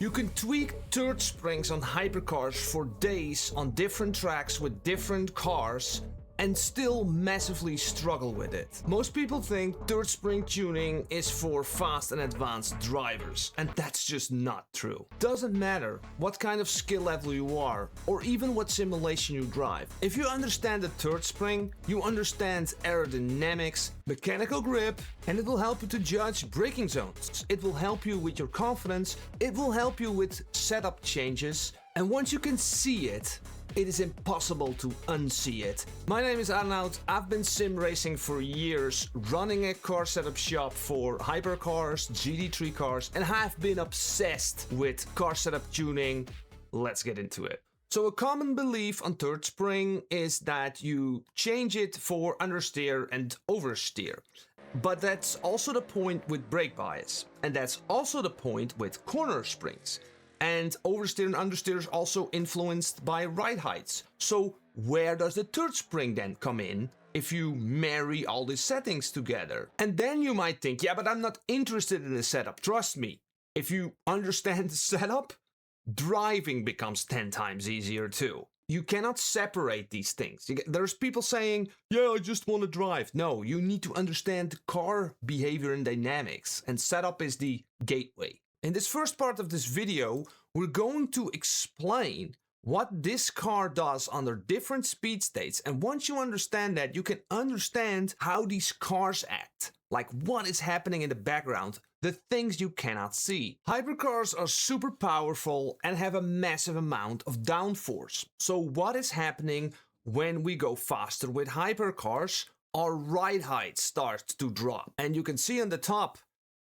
You can tweak third springs on hypercars for days on different tracks with different cars and still massively struggle with it. Most people think third spring tuning is for fast and advanced drivers, and that's just not true. Doesn't matter what kind of skill level you are, or even what simulation you drive. If you understand the third spring, you understand aerodynamics, mechanical grip, and it will help you to judge braking zones. It will help you with your confidence, it will help you with setup changes, and once you can see it, it is impossible to unsee it. My name is Arnoud, I've been sim racing for years, running a car setup shop for hypercars, GT3 cars, and have been obsessed with car setup tuning. Let's get into it. So a common belief on third spring is that you change it for understeer and oversteer. But that's also the point with brake bias, and that's also the point with corner springs. And oversteer and understeer is also influenced by ride heights. So where does the third spring then come in if you marry all these settings together? And then you might think, yeah, but I'm not interested in the setup. Trust me, if you understand the setup, driving becomes 10 times easier too. You cannot separate these things. There's people saying, yeah, I just want to drive. No, you need to understand car behavior and dynamics, and setup is the gateway. In this first part of this video, we're going to explain what this car does under different speed states. And once you understand that, you can understand how these cars act. Like what is happening in the background, the things you cannot see. Hypercars are super powerful and have a massive amount of downforce. So what is happening when we go faster with hypercars? Our ride height starts to drop. And you can see on the top,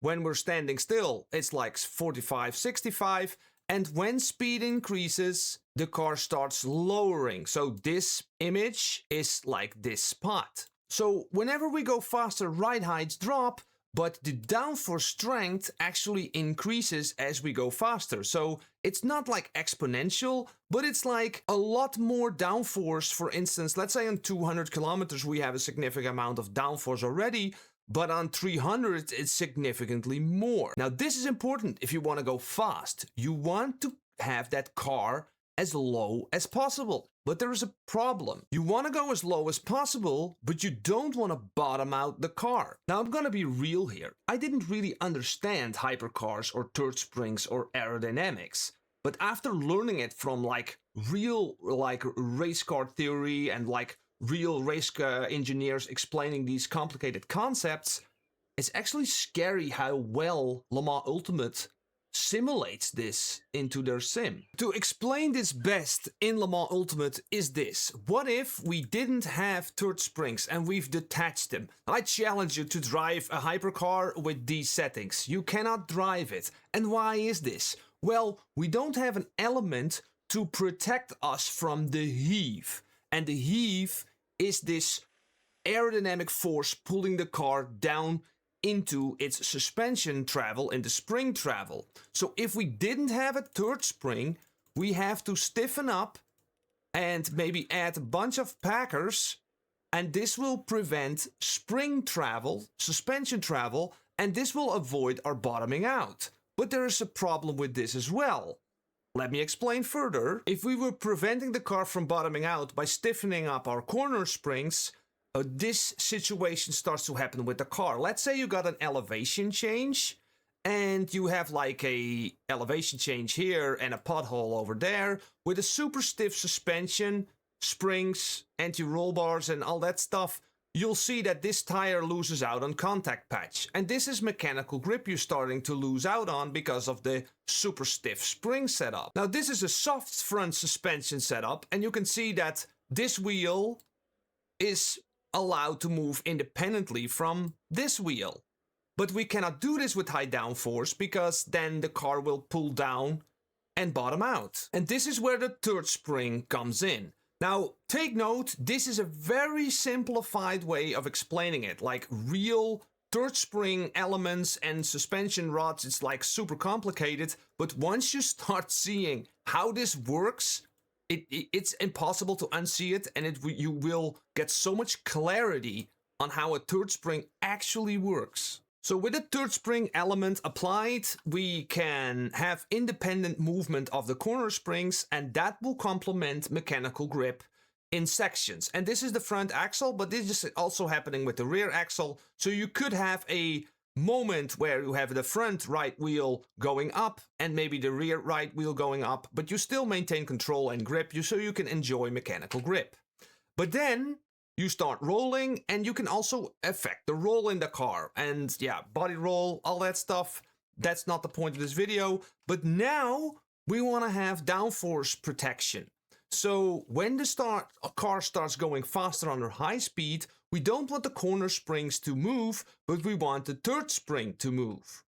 when we're standing still, it's like 45, 65. And when speed increases, the car starts lowering. So this image is like this spot. So whenever we go faster, ride heights drop, but the downforce strength actually increases as we go faster. So it's not like exponential, but it's like a lot more downforce. For instance, let's say on 200 kilometers, we have a significant amount of downforce already. But on 300, it's significantly more. Now, this is important if you want to go fast. You want to have that car as low as possible. But there is a problem. You want to go as low as possible, but you don't want to bottom out the car. Now, I'm going to be real here. I didn't really understand hypercars or third springs or aerodynamics. But after learning it from real race car theory and real race engineers explaining these complicated concepts, it's actually scary how well Le Mans Ultimate simulates this into their sim. To explain this best in Le Mans Ultimate is this. What if we didn't have third springs and we've detached them? I challenge you to drive a hypercar with these settings. You cannot drive it. And why is this? Well, we don't have an element to protect us from the heave. And the heave is this aerodynamic force pulling the car down into its suspension travel and the spring travel. So if we didn't have a third spring, we have to stiffen up and maybe add a bunch of packers, and this will prevent spring travel, suspension travel, and this will avoid our bottoming out. But there is a problem with this as well. Let me explain further. If we were preventing the car from bottoming out by stiffening up our corner springs, this situation starts to happen with the car. Let's say you got an elevation change and you have like a elevation change here and a pothole over there with a super stiff suspension, springs, anti-roll bars and all that stuff. You'll see that this tire loses out on contact patch. And this is mechanical grip you're starting to lose out on because of the super stiff spring setup. Now this is a soft front suspension setup, and you can see that this wheel is allowed to move independently from this wheel. But we cannot do this with high downforce because then the car will pull down and bottom out. And this is where the third spring comes in. Now, take note, this is a very simplified way of explaining it. Like real third spring elements and suspension rods, it's like super complicated. But once you start seeing how this works, it's impossible to unsee it, and you will get so much clarity on how a third spring actually works. So with the third spring element applied, we can have independent movement of the corner springs, and that will complement mechanical grip in sections. And this is the front axle, but this is also happening with the rear axle. So you could have a moment where you have the front right wheel going up and maybe the rear right wheel going up, but you still maintain control and grip so you can enjoy mechanical grip. But then you start rolling, and you can also affect the roll in the car. And yeah, body roll, all that stuff. That's not the point of this video. But now we want to have downforce protection. So when the car starts going faster under high speed, we don't want the corner springs to move, but we want the third spring to move.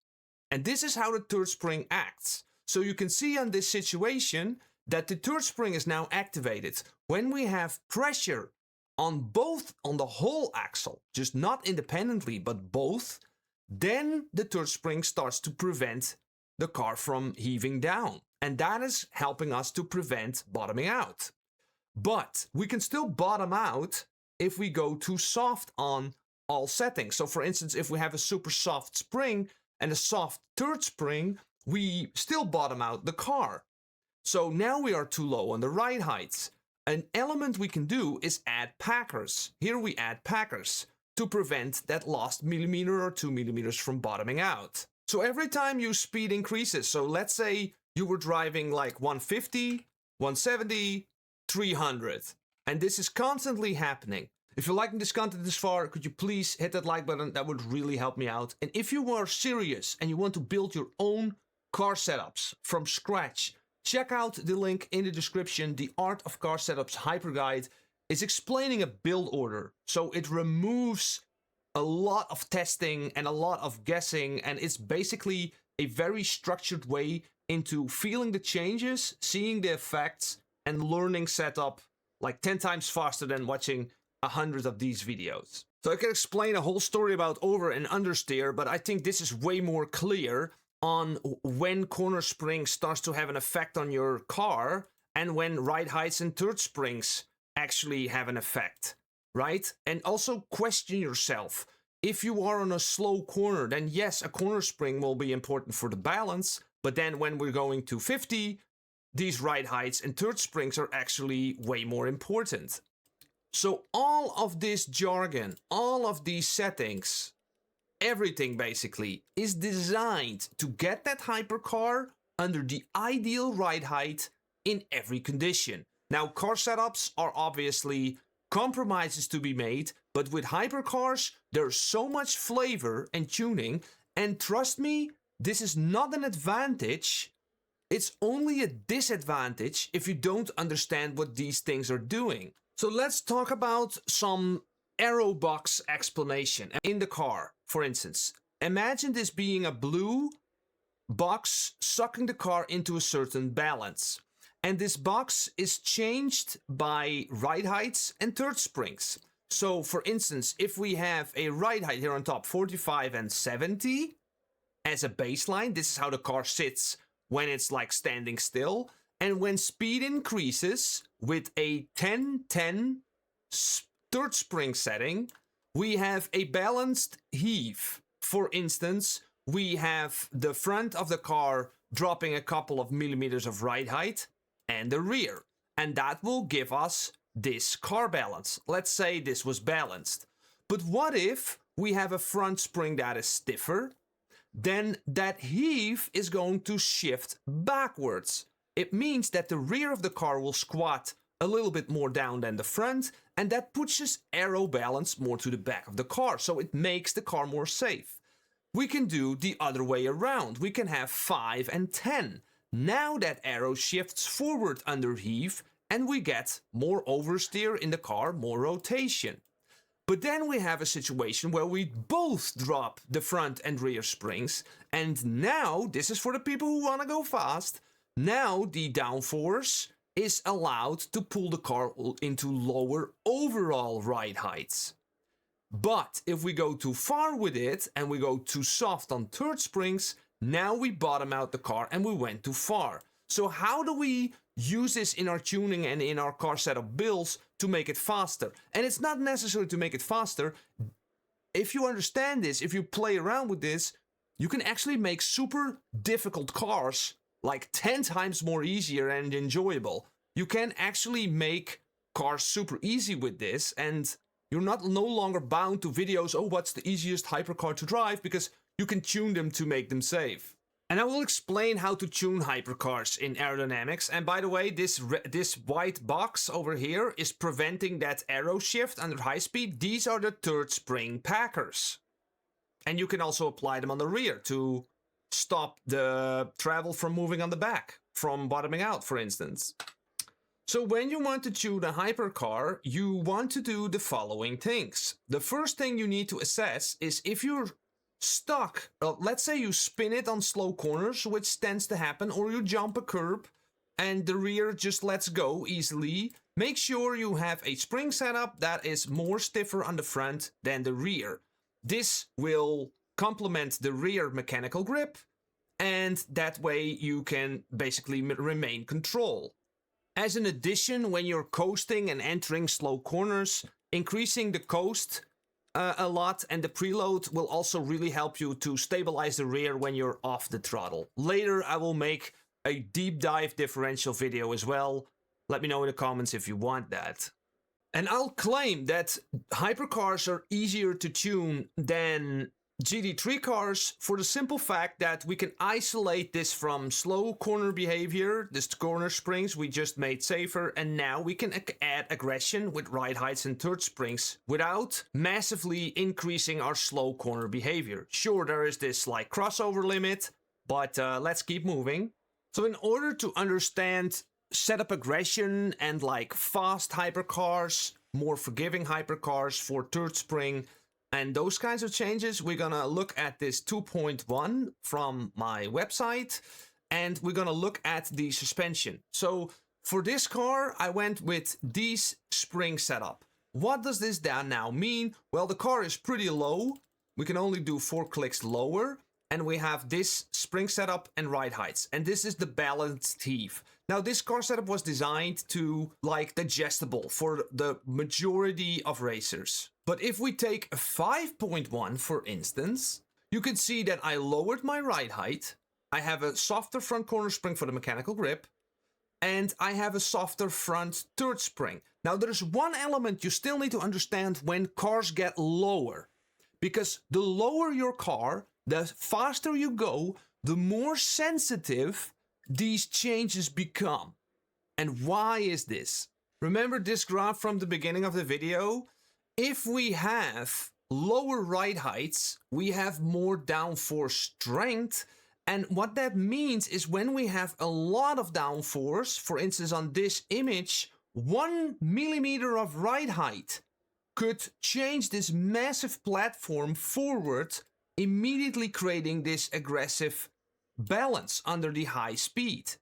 And this is how the third spring acts. So you can see on this situation that the third spring is now activated. When we have pressure on the whole axle, just not independently, but both, then the third spring starts to prevent the car from heaving down. And that is helping us to prevent bottoming out. But we can still bottom out if we go too soft on all settings. So for instance, if we have a super soft spring and a soft third spring, we still bottom out the car. So now we are too low on the ride heights. An element we can do is add packers. Here we add packers to prevent that last millimeter or 2 millimeters from bottoming out. So every time your speed increases, so let's say you were driving like 150, 170, 300, and this is constantly happening. If you're liking this content this far, could you please hit that like button? That would really help me out. And if you are serious and you want to build your own car setups from scratch, check out the link in the description. The Art of Car Setups Hyper Guide is explaining a build order. So it removes a lot of testing and a lot of guessing, and it's basically a very structured way into feeling the changes, seeing the effects, and learning setup like 10 times faster than watching 100 of these videos. So I can explain a whole story about over and understeer, but I think this is way more clear on when corner spring starts to have an effect on your car and when ride heights and third springs actually have an effect, right? And also question yourself. If you are on a slow corner, then yes, a corner spring will be important for the balance, but then when we're going to 50, these ride heights and third springs are actually way more important. So all of this jargon, all of these settings, everything basically is designed to get that hypercar under the ideal ride height in every condition. Now, car setups are obviously compromises to be made, but with hypercars, there's so much flavor and tuning, and trust me, this is not an advantage. It's only a disadvantage if you don't understand what these things are doing. So let's talk about some Aero box explanation. In the car, for instance, imagine this being a blue box sucking the car into a certain balance. And this box is changed by ride heights and third springs. So for instance, if we have a ride height here on top, 45 and 70 as a baseline, this is how the car sits when it's like standing still. And when speed increases with a 10-10 third spring setting, we have a balanced heave. For instance, we have the front of the car dropping a couple of millimeters of ride height and the rear. And that will give us this car balance. Let's say this was balanced. But what if we have a front spring that is stiffer? Then that heave is going to shift backwards. It means that the rear of the car will squat a little bit more down than the front, and that pushes aero balance more to the back of the car, so it makes the car more safe. We can do the other way around. We can have 5 and 10. Now that aero shifts forward under heave, and we get more oversteer in the car, more rotation. But then we have a situation where we both drop the front and rear springs, and now, this is for the people who want to go fast, now the downforce is allowed to pull the car into lower overall ride heights. But if we go too far with it and we go too soft on third springs, now we bottom out the car and we went too far. So how do we use this in our tuning and in our car setup builds to make it faster? And it's not necessary to make it faster. if you understand this, if you play around with this, you can actually make super difficult cars like 10 times more easier and enjoyable. You can actually make cars super easy with this, and you're no longer bound to videos, oh, what's the easiest hypercar to drive, because you can tune them to make them safe. And I will explain how to tune hypercars in aerodynamics. And by the way, this white box over here is preventing that aero shift under high speed. These are the third spring packers. And you can also apply them on the rear to stop the travel from moving on the back, from bottoming out, for instance. So when you want to tune a hypercar, you want to do the following things. The first thing you need to assess is if you're stuck. Let's say you spin it on slow corners, which tends to happen, or you jump a curb and the rear just lets go easily. Make sure you have a spring setup that is more stiffer on the front than the rear. This will complement the rear mechanical grip, and that way you can basically remain control. As an addition, when you're coasting and entering slow corners, increasing the coast a lot and the preload will also really help you to stabilize the rear when you're off the throttle. Later I will make a deep dive differential video as well. Let me know in the comments if you want that. And I'll claim that hypercars are easier to tune than GT3 cars for the simple fact that we can isolate this from slow corner behavior, this corner springs we just made safer, and now we can add aggression with ride heights and third springs without massively increasing our slow corner behavior. Sure, there is this like crossover limit, but let's keep moving. So in order to understand setup aggression and like fast hypercars, more forgiving hypercars for third spring, and those kinds of changes, we're gonna look at this 2.1 from my website, and we're gonna look at the suspension. So for this car, I went with this spring setup. What does this now mean? Well, the car is pretty low. We can only do 4 clicks lower, and we have this spring setup and ride heights. And this is the balanced heave. Now, this car setup was designed to like digestible for the majority of racers. But if we take a 5.1, for instance, you can see that I lowered my ride height. I have a softer front corner spring for the mechanical grip, and I have a softer front third spring. Now, there's one element you still need to understand when cars get lower, because the lower your car, the faster you go, the more sensitive these changes become. And why is this? Remember this graph from the beginning of the video? If we have lower ride heights, we have more downforce strength. And what that means is when we have a lot of downforce, for instance on this image, 1 millimeter of ride height could change this massive platform forward, immediately creating this aggressive balance under the high speed.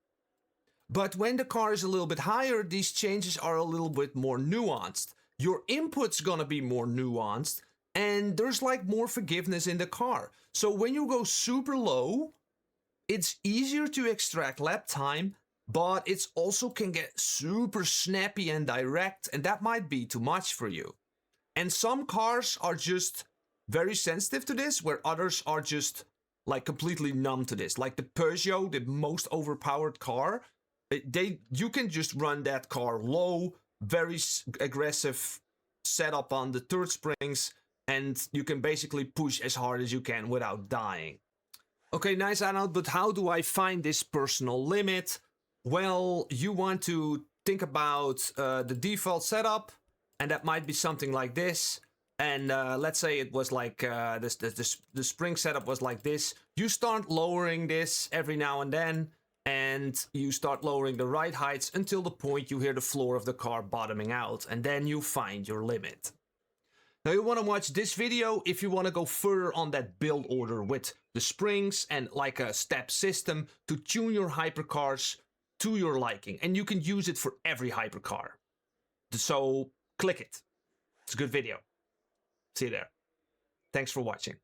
But when the car is a little bit higher, these changes are a little bit more nuanced. Your input's gonna be more nuanced, and there's like more forgiveness in the car. So when you go super low, it's easier to extract lap time, but it's also can get super snappy and direct, and that might be too much for you. And some cars are just very sensitive to this, where others are just like completely numb to this. Like the Peugeot, the most overpowered car, you can just run that car low, very aggressive setup on the third springs, and you can basically push as hard as you can without dying. Okay, nice Arnold, but how do I find this personal limit? Well, you want to think about the default setup, and that might be something like this. And let's say it was like the spring setup was like this. You start lowering this every now and then, and you start lowering the ride heights until the point you hear the floor of the car bottoming out, and then you find your limit. Now you want to watch this video if you want to go further on that build order with the springs and like a step system to tune your hypercars to your liking, and you can use it for every hypercar. So click it. It's a good video. See you there. Thanks for watching.